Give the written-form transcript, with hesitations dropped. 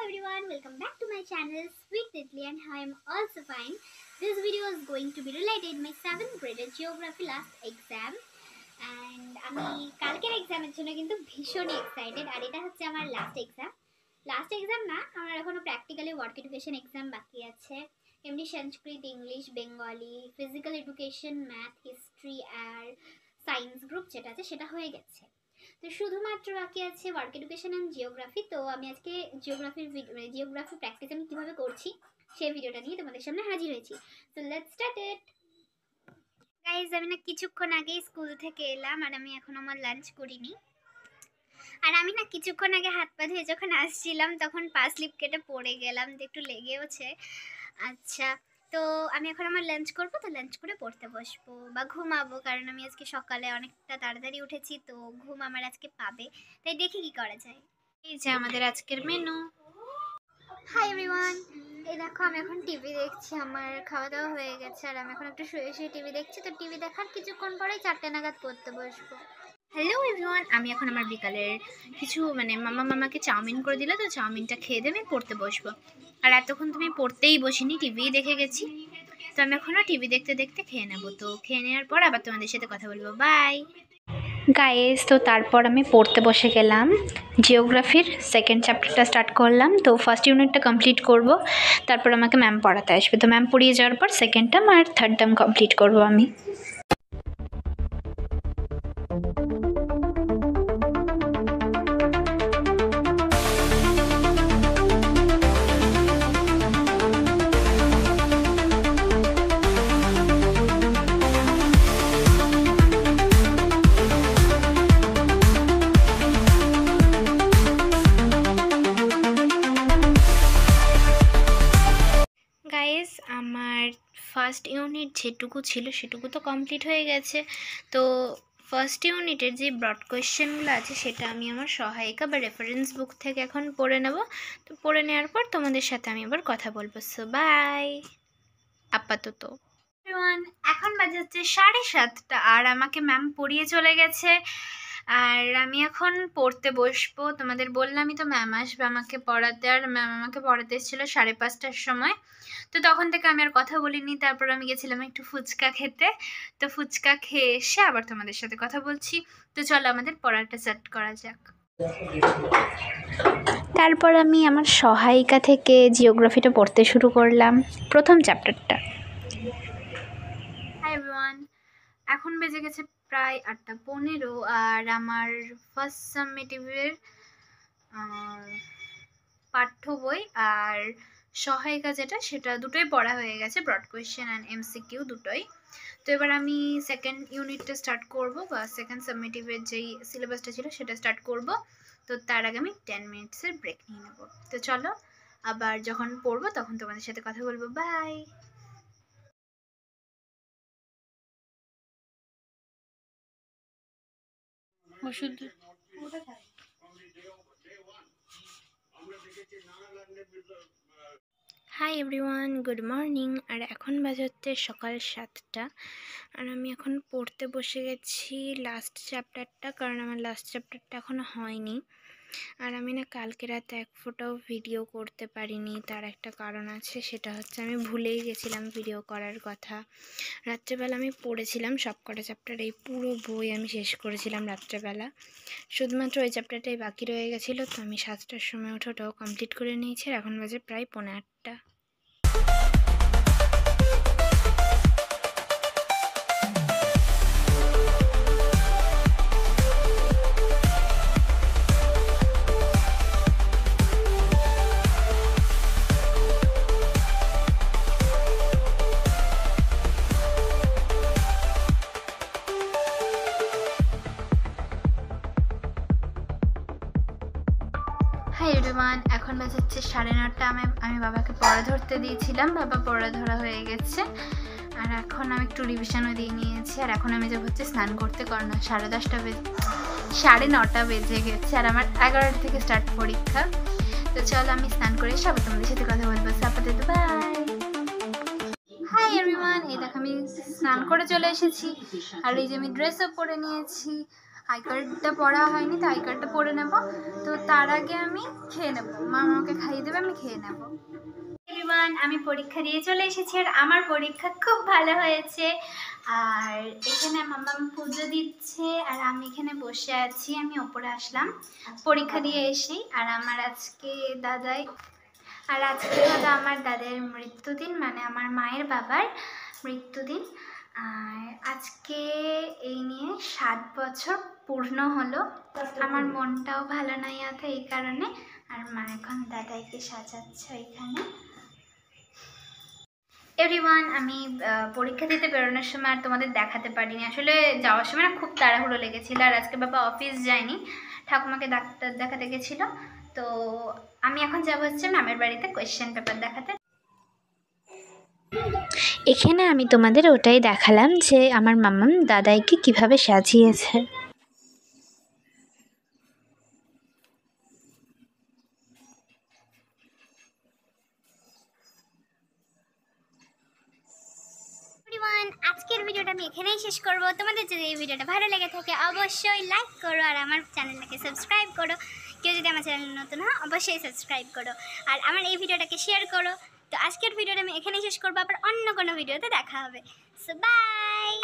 everyone, welcome back to my channel Sweet Italy, and I am also fine. This video is going to be related my 7th grade geography last exam, and আমি কালকের এক্সামের জন্য কিন্তু ভীষণ excited. আর এটা হচ্ছে আমার last exam না, আমার এখনো প্র্যাকটিক্যালি ওয়ার্ক এডুকেশন এক্সাম বাকি আছে। এমনি Sanskrit, English, Bengali, physical education, math, history আর সায়েন্স গ্রুপ যেটা আছে সেটা হয়ে গেছে। তো শুধুমাত্র বাকি আছে ওয়ার্ক এডুকেশন অ্যান্ড জিওগ্রাফি। তো আমি আজকে জিওগ্রাফি প্র্যাকটিস আমি কীভাবে করছি সেই ভিডিওটা নিয়ে তোমাদের সামনে হাজির হয়েছি। তো লেটস স্টার্ট ইট। গাইজ, আমি না কিছুক্ষণ আগেই স্কুল থেকে এলাম আর আমি এখন আমার লাঞ্চ করিনি। আর আমি না কিছুক্ষণ আগে হাত পা ধুয়ে যখন আসছিলাম তখন পা স্লিপ কেটে পড়ে গেলাম, তো একটু লেগেওছে। আচ্ছা, তো আমি এখন আমার লাঞ্চ করবো, তো লাঞ্চ করে পড়তে বসবো বা ঘুমাবো, কারণ আমি আজকে সকালে অনেকটা তাড়াতাড়ি উঠেছি, তো ঘুম আমার আজকে পাবে। তাই দেখি কি করা যায়। এই যে আমাদের আজকের মেনু। হাই এভরিওয়ান, এই দেখো আমি এখন টিভি দেখছি। আমার খাওয়া দাওয়া হয়ে গেছে আর আমি এখন একটু শুয়ে শুয়ে টিভি দেখছি। তো টিভি দেখার কিছুক্ষণ পরেই 4টে নাগাদ পড়তে বসবো। হ্যালো এভরিওয়ান, আমি এখন আমার বিকালের কিছু মামাকে চাউমিন করে দিল, তো চাউমিনটা খেয়ে দিয়ে আমি পড়তে বসবো। আর এতক্ষণ তুমি পড়তেই বসিনি, টিভি দেখে গেছি। তো আমি এখনও টিভি দেখতে দেখতে খেয়ে নেবো। তো খেয়ে নেওয়ার পর আবার তোমাদের সাথে কথা বলবো। Bye guys. তো তারপর আমি পড়তে বসে গেলাম। জিওগ্রাফির সেকেন্ড চ্যাপ্টারটা স্টার্ট করলাম। তো ফার্স্ট ইউনিটটা কমপ্লিট করব, তারপর আমাকে ম্যাম পড়াতে আসবে। তো ম্যাম পড়িয়ে যাওয়ার পর সেকেন্ড টার্ম আর থার্ড টার্ম কমপ্লিট করবো আমি। গাইস, আমার ফার্স্ট ইউনিট যেটুকু ছিল সেটুকু তো কমপ্লিট হয়ে গেছে। তো ফার্স্ট ইউনিটের যে ব্রড কোয়েশ্চেনগুলো আছে সেটা আমি আমার সহায়িকা বা রেফারেন্স বুক থেকে এখন পড়ে নেব। তো পড়ে নেওয়ার পর তোমাদের সাথে আমি আবার কথা বলবো। সো বাই আপাতত। এখন বাজে হচ্ছে 7:30 আর আমাকে ম্যাম পড়িয়ে চলে গেছে আর আমি এখন পড়তে বসবো। তোমাদের বললামই তো ম্যাম আসবে আমাকে পড়াতে, আর ম্যাম আমাকে পড়াতে এসেছিলো 5:30টার সময়। তো তখন থেকে আমি আর কথা বলিনি। তারপর আমি গেছিলাম একটু ফুচকা খেতে। তো ফুচকা খেয়ে এসে আবার তোমাদের সাথে কথা বলছি। তো চলো আমাদের পড়াটা স্টার্ট করা যাক। তারপর আমি আমার সহায়িকা থেকে জিওগ্রাফিটা পড়তে শুরু করলাম, প্রথম চ্যাপ্টারটা। হাই এভরিওয়ান, এখন বেজে গেছে প্রায় 8:15 আর আমার ফার্স্ট সামেটিভের পাঠ্য বই আর সহায়িকা যেটা সেটা দুটোই পড়া হয়ে গেছে, ব্রড কোয়েশ্চেন অ্যান্ড এমসিকিউ দুটোই। তো এবার আমি সেকেন্ড ইউনিটটা স্টার্ট করব বা সেকেন্ড সামেটিভের যেই সিলেবাসটা ছিল সেটা স্টার্ট করব। তো তার আগে আমি 10 মিনিটসের ব্রেক নিয়ে নেব। তো চলো আবার যখন পড়বো তখন তোমাদের সাথে কথা বলবো। বাই। ওষুধ। Hi everyone, good morning. আর এখন বাজে হচ্ছে সকাল 7টা আর আমি এখন পড়তে বসে গেছি লাস্ট চ্যাপ্টারটা, কারণ আমার লাস্ট চ্যাপ্টারটা এখনও হয়নি। আর আমি না কালকে রাতে এক ফোঁটাও ভিডিও করতে পারিনি, তার একটা কারণ আছে, সেটা হচ্ছে আমি ভুলেই গেছিলাম ভিডিও করার কথা। রাত্রেবেলা আমি পড়েছিলাম সবকটা চ্যাপ্টার, এই পুরো বই আমি শেষ করেছিলাম রাত্রেবেলা। শুধুমাত্র ওই চ্যাপ্টারটাই বাকি রয়ে গেছিলো। তো আমি 7টার সময় উঠে ওটাও কমপ্লিট করে নিয়েছি আর এখন বাজে প্রায় 8:15। হাই এভরিওয়ান, এখন বাজে হচ্ছে 9:30। আমি বাবাকে পড়া ধরতে দিয়েছিলাম, বাবা পড়া ধরা হয়ে গেছে আর এখন আমি একটু রিভিশনও দিয়ে নিয়েছি। আর এখন আমি যাব হচ্ছে স্নান করতে, কারণ 9:30 বেজে গেছে আর আমার 11টা থেকে স্টার্ট পরীক্ষা। তো চলো আমি স্নান করে এসে আবার তোমাদের সাথে কথা বলবো। আপাতত বাই। হাই এভরিওয়ান, এই দেখো আমি স্নান করে চলে এসেছি আর এই যে আমি ড্রেস আপ পরে নিয়েছি আই কার্ডটা পড়া হয়নি, তো আই কার্ডটা পড়ে নেব। তো তার আগে আমি খেয়ে নেব, মা আমাকে খাইয়ে দেবে, আমি খেয়ে নেব। এভরিওয়ান, আমি পরীক্ষা দিয়ে চলে এসেছি আর আমার পরীক্ষা খুব ভালো হয়েছে। আর এখানে মাম্মাম পুজো দিচ্ছে আর আমি এখানে বসে আছি। আমি ওপরে আসলাম পরীক্ষা দিয়ে এসেই। আর আমার আজকে হলো আমার দাদার মৃত্যুদিন, মানে আমার মায়ের বাবার মৃত্যুদিন। আর আজকে এই নিয়ে 7 বছর পূর্ণ হলো। আমার মনটাও ভালো নাই আছে এই কারণে। আর মা এখন দাদাইকে সাজাচ্ছে এখানে। এভরিওয়ান, আমি পরীক্ষা দিতে বেরোনোর সময় আর তোমাদের দেখাতে পারিনি। আসলে যাওয়ার সময় না খুব তাড়াহুড়ো লেগেছিল, আর আজকে বাবা অফিস যায়নি, ঠাকুমাকে ডাক্তার দেখাতে গেছিলো। তো আমি এখন যাবো হচ্ছে ম্যামের বাড়িতে কোয়েশ্চেন পেপার দেখাতে। এখানে আমি তোমাদের ওটাই দেখালাম যে আমার মাম্মাম দাদাইকে কিভাবে সাজিয়েছে। আজকের ভিডিওটা আমি এখানেই শেষ করব। তোমাদের যদি এই ভিডিওটা ভালো লেগে থাকে অবশ্যই লাইক করো আর আমার চ্যানেলটাকে সাবস্ক্রাইব করো। কেউ যদি আমার চ্যানেল নতুন হয় অবশ্যই সাবস্ক্রাইব করো আর আমার এই ভিডিওটাকে শেয়ার করো। তো আজকের ভিডিওটা আমি এখানেই শেষ করবো, আবার অন্য কোনো ভিডিওতে দেখা হবে। So by.